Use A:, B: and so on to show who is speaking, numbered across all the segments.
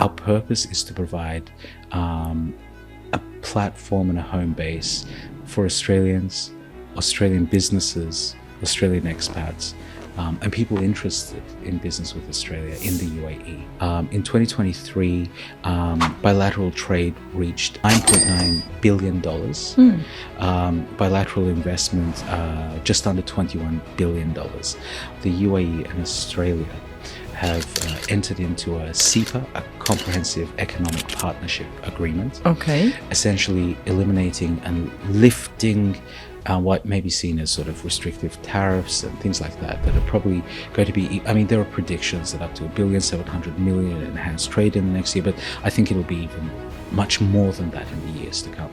A: our purpose is to provide a platform and a home base for Australians, Australian businesses, Australian expats, and people interested in business with Australia in the UAE. In 2023, bilateral trade reached $9.9 billion. Bilateral investment, just under $21 billion. The UAE and Australia have entered into a CEPA, a Comprehensive Economic Partnership Agreement.
B: Okay.
A: Essentially eliminating and lifting what may be seen as sort of restrictive tariffs and things like that are probably going to be, I mean, there are predictions that up to $1.7 billion enhanced trade in the next year, but I think it'll be even much more than that in the years to come.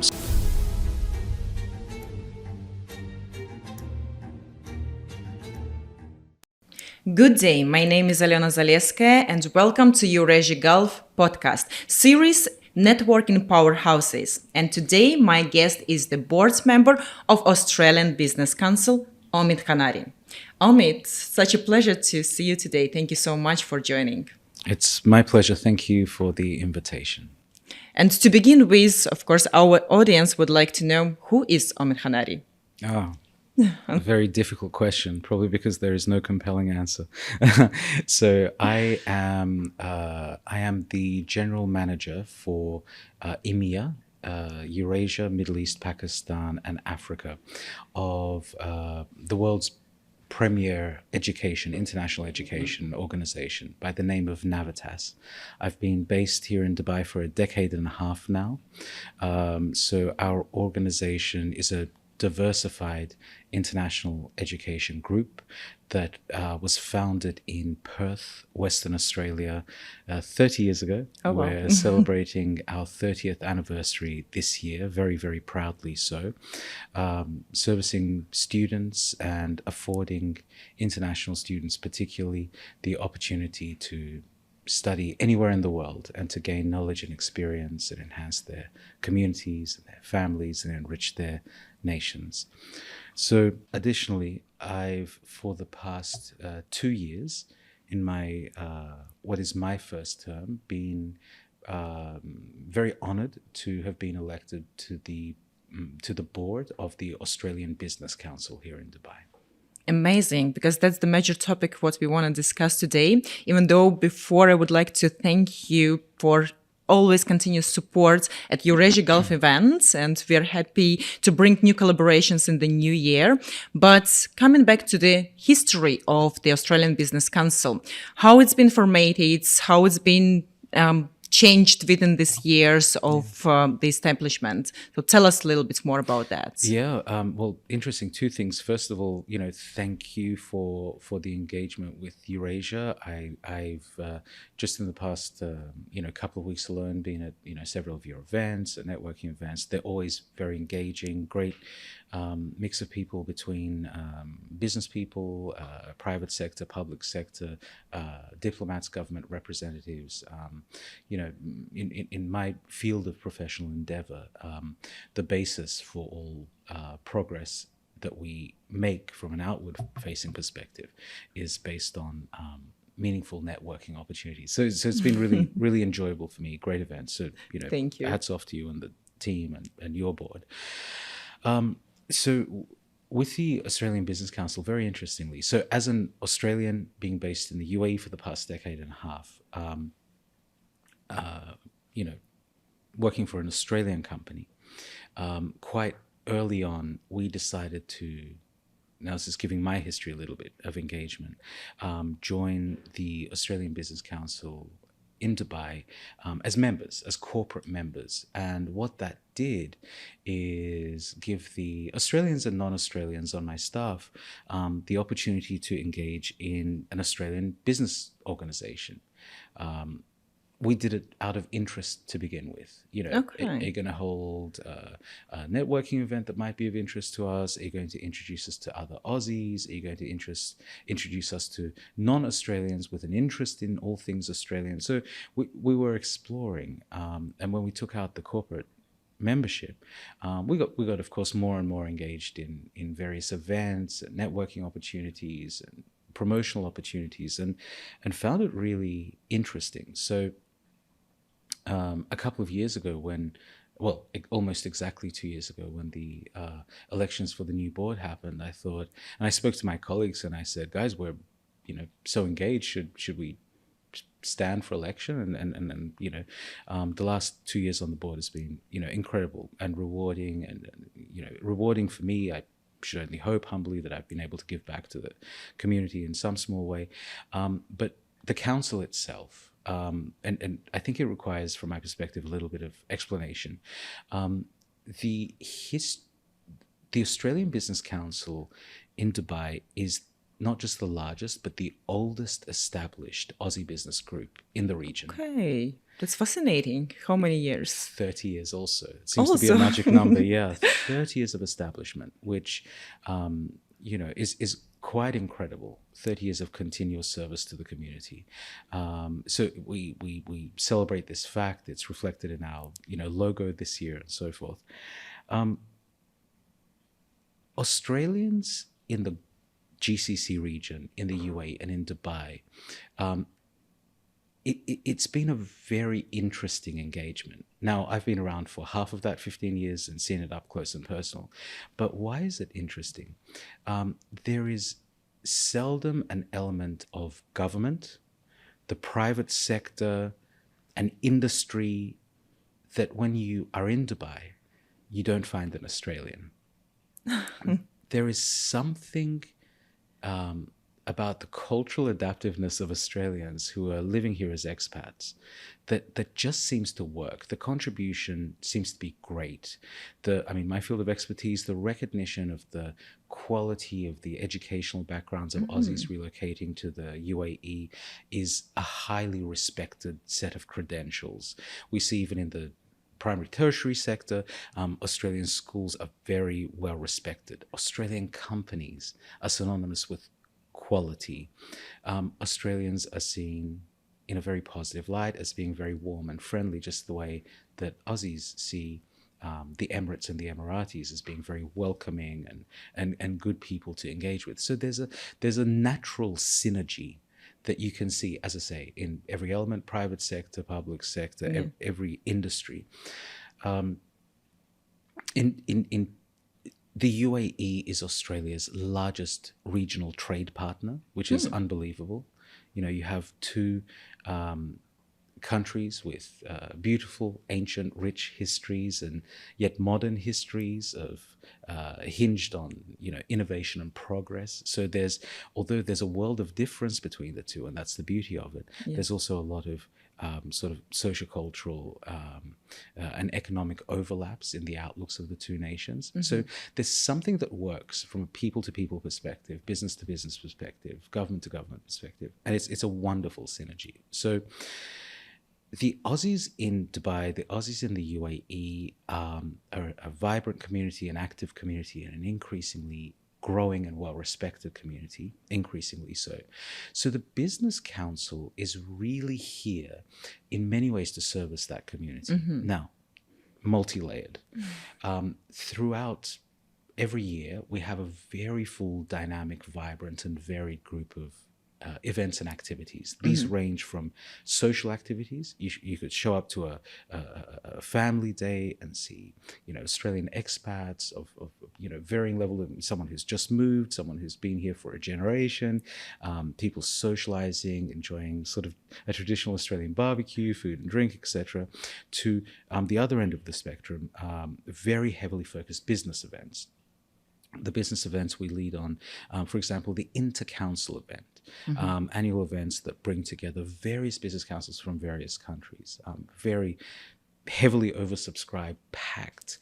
B: Good day, my name is Aliona Zaleskaya and welcome to EurAsia Gulf podcast series Networking Powerhouses. And today my guest is the board member of Australian Business Council, Omid Honari. Omid, such a pleasure to see you today. Thank you so much for joining.
A: It's my pleasure. Thank you for the invitation.
B: And to begin with, of course, our audience would like to know, who is Omid Honari?
A: A very difficult question, probably because there is no compelling answer. So I am the general manager for EMEA, Eurasia, Middle East, Pakistan, and Africa, of the world's premier international education organization by the name of Navitas. I've been based here in Dubai for a decade and a half now. So our organization is a diversified international education group that was founded in Perth, Western Australia, 30 years ago.
B: Oh, wow.
A: We're celebrating our 30th anniversary this year, very, very proudly so, servicing students and affording international students particularly the opportunity to study anywhere in the world and to gain knowledge and experience and enhance their communities and their families and enrich their nations. So additionally, I've, for the past 2 years in my what is my first term, been very honored to have been elected to the board of the Australian Business Council here in Dubai.
B: Amazing, because that's the major topic what we want to discuss today. Even though before, I would like to thank you for always continuous support at EurAsia Gulf events, and we're happy to bring new collaborations in the new year. But coming back to the history of the Australian Business Council, how it's been formatted, how it's been changed within these years of the establishment. So tell us a little bit more about that.
A: Yeah, well, interesting. Two things. First of all, thank you for the engagement with EurAsia. I've just in the past, couple of weeks alone been at, several of your events, networking events. They're always very engaging, great mix of people between business people, private sector, public sector, diplomats, government representatives. In my field of professional endeavor, the basis for all progress that we make from an outward-facing perspective is based on meaningful networking opportunities. So it's been really, really enjoyable for me. Great events. So,
B: Thank you.
A: Hats off to you and the team and your board. So with the Australian Business Council, very interestingly, so as an Australian being based in the UAE for the past decade and a half, working for an Australian company, quite early on, we decided to, now this is giving my history a little bit of engagement, join the Australian Business Council in Dubai as members, as corporate members. And what that did is give the Australians and non-Australians on my staff the opportunity to engage in an Australian business organization. We did it out of interest to begin with.
B: Okay.
A: Are you going to hold a networking event that might be of interest to us? Are you going to introduce us to other Aussies? Are you going to introduce us to non-Australians with an interest in all things Australian? So we were exploring, and when we took out the corporate membership, we got of course more and more engaged in various events and networking opportunities and promotional opportunities, and found it really interesting. So a couple of years ago when, well, almost exactly 2 years ago when the elections for the new board happened, I thought, and I spoke to my colleagues and I said, guys, we're, so engaged. Should we stand for election? And the last 2 years on the board has been, incredible and rewarding and rewarding for me. I should only hope humbly that I've been able to give back to the community in some small way. But the council itself, and I think it requires, from my perspective, a little bit of explanation. The the Australian Business Council in Dubai is not just the largest, but the oldest established Aussie business group in the region.
B: Okay, that's fascinating. How many years?
A: 30 years also. It seems to be a magic number, yeah. 30 years of establishment, which, is quite incredible. 30 years of continuous service to the community. So we celebrate this fact. It's reflected in our, logo this year and so forth. Australians in the GCC region, in the UAE and in Dubai, it's been a very interesting engagement. Now, I've been around for half of that 15 years and seen it up close and personal. But why is it interesting? There is seldom an element of government, the private sector, an industry that when you are in Dubai, you don't find an Australian. There is something about the cultural adaptiveness of Australians who are living here as expats that just seems to work. The contribution seems to be great. My field of expertise, the recognition of the quality of the educational backgrounds of Aussies relocating to the UAE is a highly respected set of credentials. We see even in the primary tertiary sector, Australian schools are very well respected. Australian companies are synonymous with quality. Australians are seen in a very positive light as being very warm and friendly, just the way that Aussies see the Emirates and the Emiratis as being very welcoming and good people to engage with. So there's a natural synergy that you can see, as I say, in every element, private sector, public sector, every industry. In the UAE is Australia's largest regional trade partner, which is unbelievable. You have two countries with beautiful, ancient, rich histories and yet modern histories of hinged on, innovation and progress. So although there's a world of difference between the two, and that's the beauty of it, there's also a lot of sort of sociocultural and economic overlaps in the outlooks of the two nations. So there's something that works from a people-to-people perspective, business-to-business perspective, government-to-government perspective, and it's a wonderful synergy. So the Aussies in Dubai, the Aussies in the UAE are a vibrant community, an active community, and an increasingly growing and well-respected community, increasingly so. So the Business Council is really here in many ways to service that community. Now, multi-layered. Throughout every year, we have a very full, dynamic, vibrant, and varied group of events and activities. These range from social activities. You could show up to a family day and see, Australian expats of varying level of someone who's just moved, someone who's been here for a generation, people socializing, enjoying sort of a traditional Australian barbecue, food and drink, etc. To the other end of the spectrum, very heavily focused business events. The business events we lead on, for example, the inter-council event, annual events that bring together various business councils from various countries, very heavily oversubscribed, packed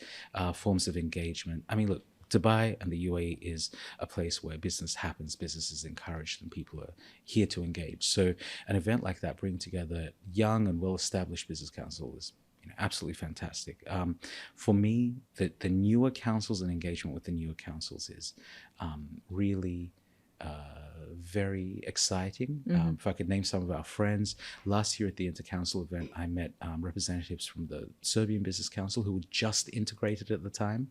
A: forms of engagement. Look, Dubai and the UAE is a place where business happens, business is encouraged, and people are here to engage. So an event like that bringing together young and well-established business council is absolutely fantastic. For me, the newer councils and engagement with the newer councils is really very exciting. If I could name some of our friends, last year at the Intercouncil event, I met representatives from the Serbian Business Council who were just integrated at the time,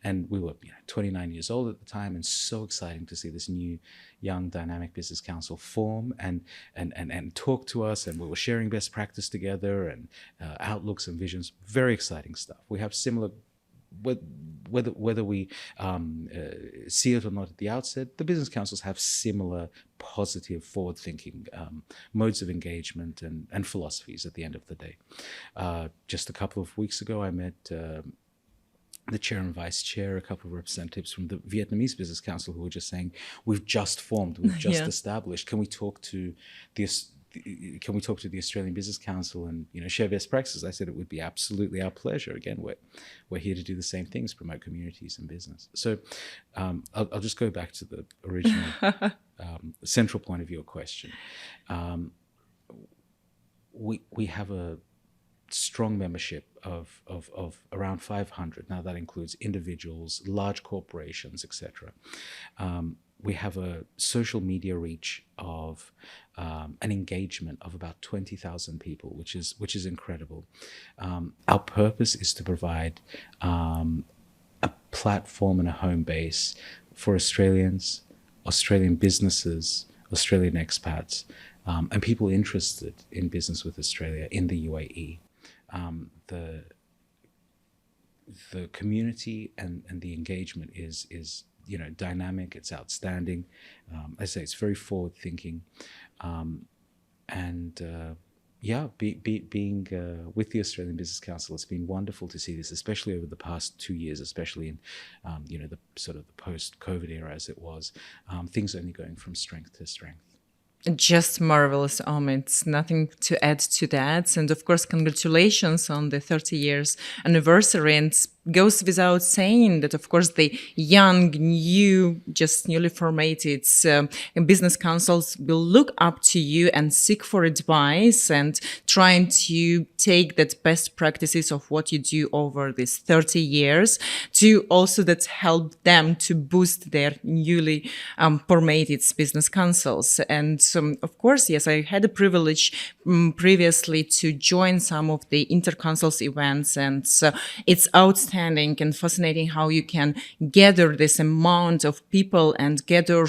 A: and we were 29 years old at the time, and so exciting to see this new, young, dynamic business council form and talk to us, and we were sharing best practice together and outlooks and visions. Very exciting stuff. We have similar. Whether we see it or not at the outset, the business councils have similar positive, forward-thinking modes of engagement and philosophies at the end of the day. Just a couple of weeks ago, I met the chair and vice chair, a couple of representatives from the Vietnamese Business Council who were just saying, we've just formed, we've just established, can we talk to the Australian Business Council and share best practices? I said it would be absolutely our pleasure. Again, we're here to do the same things, promote communities and business. So I'll just go back to the original central point of your question. We have a strong membership of around 500. Now that includes individuals, large corporations, etc. We have a social media reach of an engagement of about 20,000 people, which is incredible. Our purpose is to provide a platform and a home base for Australians, Australian businesses, Australian expats, and people interested in business with Australia in the UAE. The community and the engagement is dynamic. It's outstanding. I say it's very forward thinking, being with the Australian Business Council, it's been wonderful to see this, especially over the past 2 years, especially in the sort of the post-COVID era as it was. Things only going from strength to strength.
B: Just marvelous, Omid. Nothing to add to that. And of course, congratulations on the 30 years anniversary. And goes without saying that, of course, the young, newly formatted business councils will look up to you and seek for advice and trying to take that best practices of what you do over these 30 years to also that help them to boost their newly formatted business councils. And of course, yes, I had the privilege previously to join some of the intercouncils events, and it's outstanding and fascinating how you can gather this amount of people and gather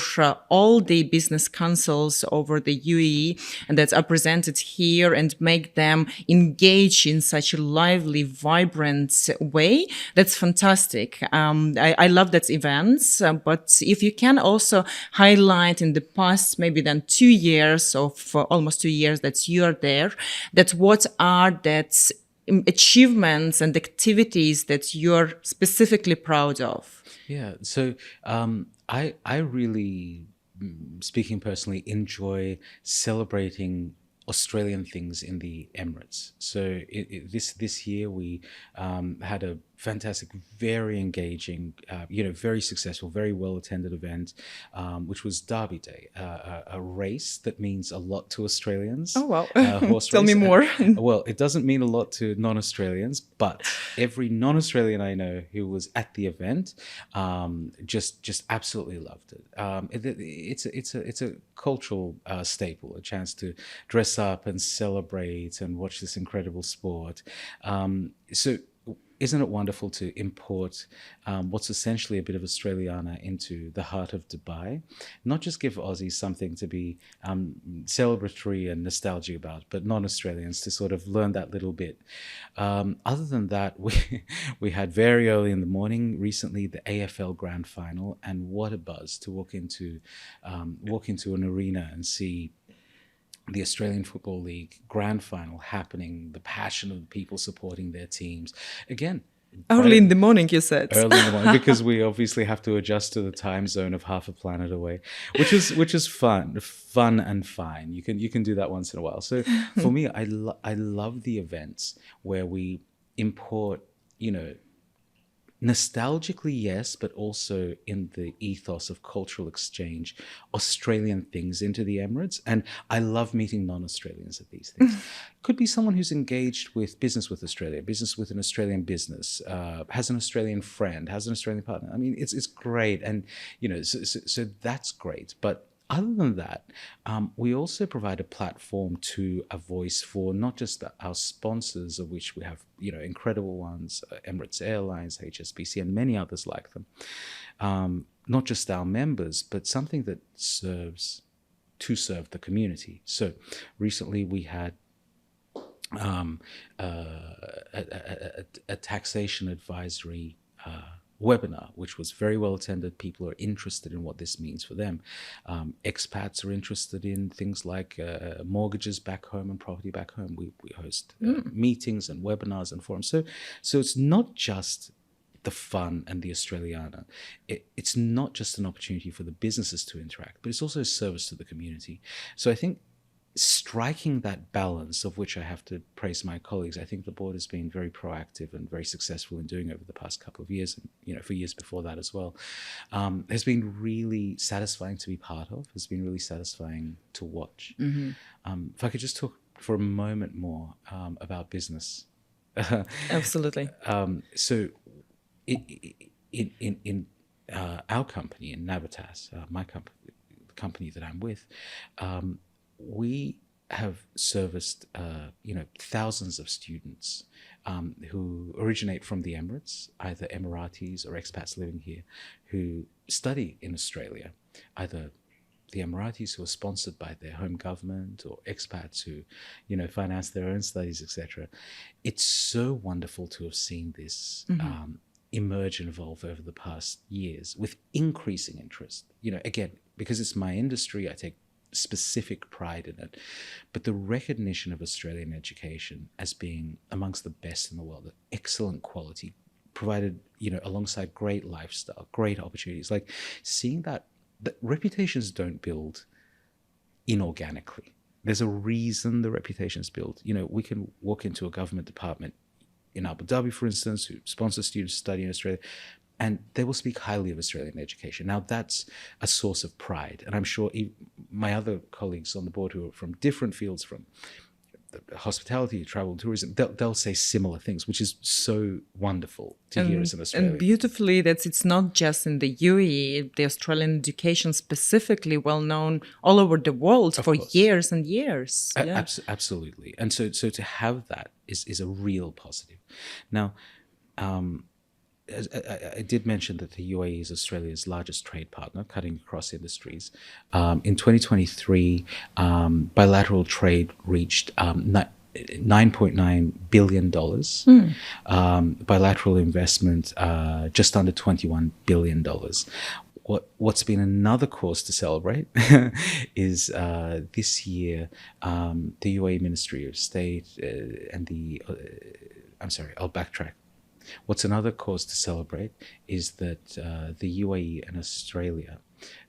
B: all the business councils over the UAE and that are presented here and make them engage in such a lively, vibrant way. That's fantastic. I love that events, but if you can also highlight in the past, maybe then 2 years of almost 2 years that you are there, that what are that achievements and activities that you're specifically proud of?
A: Yeah, so I really, speaking personally, enjoy celebrating Australian things in the Emirates. So this year we had a fantastic, very engaging, very successful, very well attended event, which was Derby Day, a race that means a lot to Australians.
B: Oh wow!
A: Horse
B: Tell
A: race.
B: me more.
A: Well, it doesn't mean a lot to non-Australians, but every non-Australian I know who was at the event just absolutely loved it. It's a cultural staple, a chance to dress up and celebrate and watch this incredible sport. So isn't it wonderful to import what's essentially a bit of Australiana into the heart of Dubai? Not just give Aussies something to be celebratory and nostalgic about, but non-Australians to sort of learn that little bit. Other than that, we had very early in the morning recently the AFL Grand Final, and what a buzz to walk into an arena and see the Australian Football League Grand Final happening, the passion of people supporting their teams. Again,
B: early in the morning, you said.
A: Early in the morning, because we obviously have to adjust to the time zone of half a planet away, which is fun and fine. You can do that once in a while. So for me, I love the events where we import, nostalgically, yes, but also in the ethos of cultural exchange, Australian things into the Emirates. And I love meeting non-Australians at these things. Could be someone who's engaged with business with Australia, business with an Australian business, has an Australian friend, has an Australian partner. I mean, it's great. And, so that's great. But other than that, we also provide a platform to a voice for not just our sponsors, of which we have, incredible ones, Emirates Airlines, HSBC, and many others like them. Not just our members, but something that serves the community. So recently we had a taxation advisory webinar, which was very well attended. People are interested in what this means for them. Expats are interested in things like mortgages back home and property back home. We host meetings and webinars and forums. So it's not just the fun and the Australiana. It's not just an opportunity for the businesses to interact, but it's also a service to the community. So I think striking that balance, of which I have to praise my colleagues, I think the board has been very proactive and very successful in doing over the past couple of years, and for years before that as well, has been really satisfying to be part of, has been really satisfying to watch. If I could just talk for a moment more about business.
B: Absolutely.
A: So in our company, in Navitas, my company, the company that I'm with, we have serviced, thousands of students who originate from the Emirates, either Emiratis or expats living here, who study in Australia, either the Emiratis who are sponsored by their home government, or expats who, finance their own studies, etc. It's so wonderful to have seen this emerge and evolve over the past years with increasing interest. Again, because it's my industry, I take specific pride in it, but the recognition of Australian education as being amongst the best in the world, excellent quality, provided alongside great lifestyle, great opportunities, like seeing that reputations don't build inorganically. There's a reason the reputations build. We can walk into a government department in Abu Dhabi, for instance, who sponsors students to study in Australia, and they will speak highly of Australian education. Now, that's a source of pride. And I'm sure my other colleagues on the board who are from different fields, from hospitality, travel, tourism, they'll say similar things, which is so wonderful to hear as an Australian.
B: And beautifully, that it's not just in the UAE, the Australian education specifically well known all over the world for years and years. Yeah.
A: Absolutely. And so to have that is a real positive. Now, I did mention that the UAE is Australia's largest trade partner, cutting across industries. In 2023, bilateral trade reached $9.9 billion. Bilateral investment, just under $21 billion. What's been another cause to celebrate is this year, the UAE Ministry of State and I'll backtrack. What's another cause to celebrate is that the UAE and Australia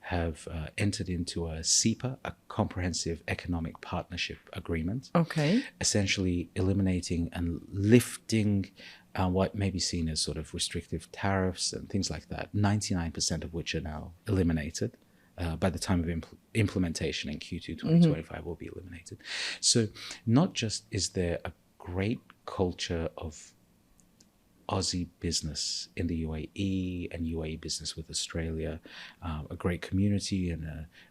A: have entered into a CEPA, a Comprehensive Economic Partnership Agreement.
B: Okay.
A: Essentially eliminating and lifting what may be seen as sort of restrictive tariffs and things like that, 99% of which are now eliminated. By the time of implementation in Q2 2025 will be eliminated. So not just is there a great culture of Aussie business in the UAE and UAE business with Australia, a great community and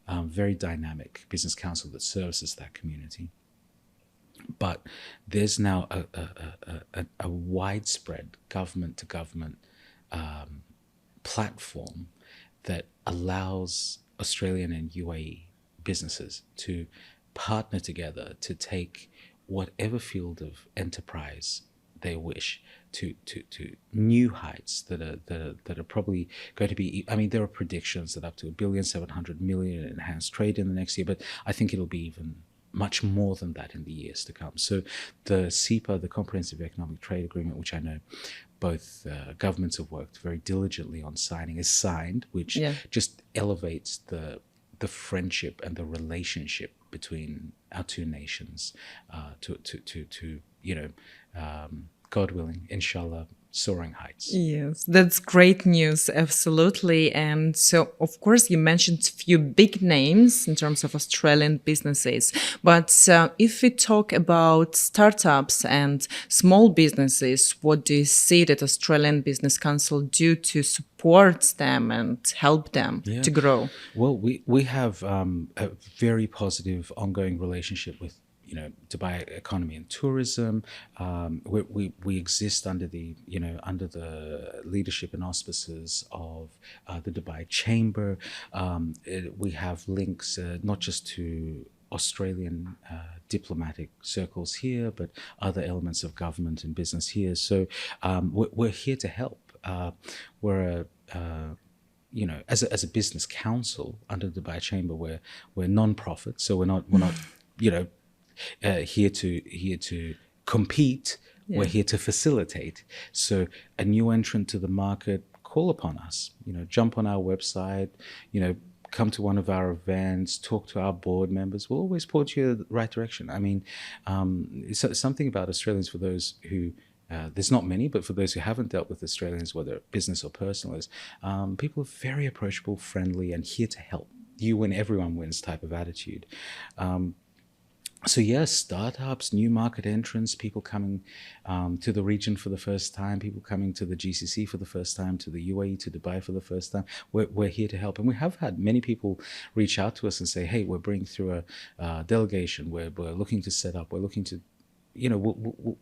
A: a very dynamic business council that services that community. But there's now a widespread government-to-government platform that allows Australian and UAE businesses to partner together to take whatever field of enterprise they wish to new heights that are probably going to be. I mean, there are predictions that up to $1.7 billion enhanced trade in the next year, but I think it'll be even much more than that in the years to come. So the CEPA, the Comprehensive Economic Trade Agreement, which I know both governments have worked very diligently on signing, is signed, which just elevates the friendship and the relationship between our two nations to God willing, inshallah, soaring heights.
B: Yes, that's great news. Absolutely. And so, of course, you mentioned a few big names in terms of Australian businesses. But if we talk about startups and small businesses, what do you see that Australian Business Council do to support them and help them to grow?
A: Well, we have a very positive ongoing relationship with Dubai economy and tourism. We exist under the leadership and auspices of the Dubai Chamber. We have links not just to Australian diplomatic circles here, but other elements of government and business here. So we're here to help. We're as a business council under the Dubai Chamber, we're non-profit, so we're not here to compete. Yeah. We're here to facilitate. So a new entrant to the market, call upon us. Jump on our website. Come to one of our events. Talk to our board members. We'll always point you in the right direction. I mean, something about Australians, for those who there's not many, but for those who haven't dealt with Australians, whether business or personal, is people are very approachable, friendly, and here to help. You win, everyone wins type of attitude. So yes, startups, new market entrants, people coming to the region for the first time, people coming to the GCC for the first time, to the UAE, to Dubai for the first time. We're here to help. And we have had many people reach out to us and say, hey, we're bringing through a delegation, we're looking to set up, we're looking to,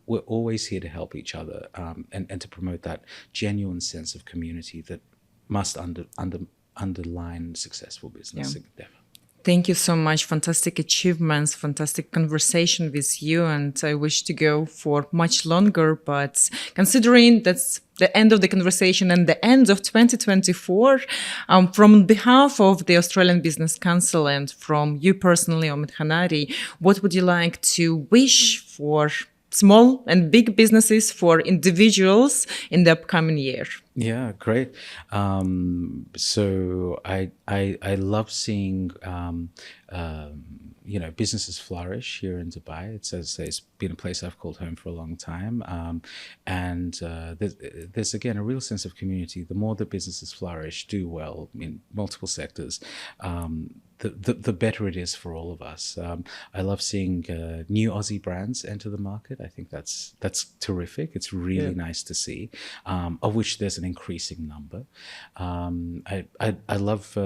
A: we're always here to help each other and to promote that genuine sense of community that must underline successful business endeavor.
B: Thank you so much. Fantastic achievements, fantastic conversation with you. And I wish to go for much longer. But considering that's the end of the conversation and the end of 2024, from behalf of the Australian Business Council and from you personally, Omid Honari, what would you like to wish for small and big businesses, for individuals in the upcoming year?
A: Yeah, great. So I love seeing businesses flourish here in Dubai. It's been a place I've called home for a long time, and there's again a real sense of community. The more the businesses flourish, do well in multiple sectors, the better it is for all of us. I love seeing new Aussie brands enter the market. I think that's terrific. It's really nice to see, of which there's an increasing number. I love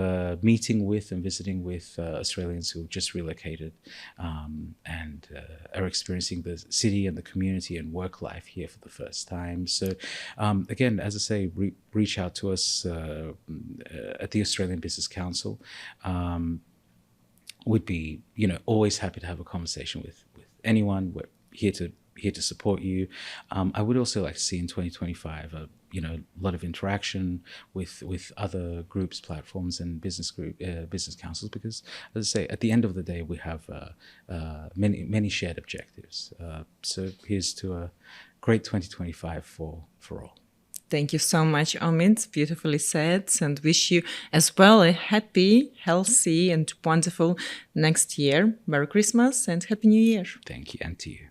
A: meeting with and visiting with Australians who have just relocated and are experiencing the city and the community and work life here for the first time. So again, as I say, reach out to us at the Australian Business Council. Would be always happy to have a conversation with anyone. We're here to support you. I would also like to see in 2025 a lot of interaction with other groups, platforms, and business councils, because, as I say, at the end of the day, we have many shared objectives. So here's to a great 2025 for all.
B: Thank you so much, Omid. Beautifully said, and wish you as well a happy, healthy, and wonderful next year. Merry Christmas and Happy New Year.
A: Thank you, and to you.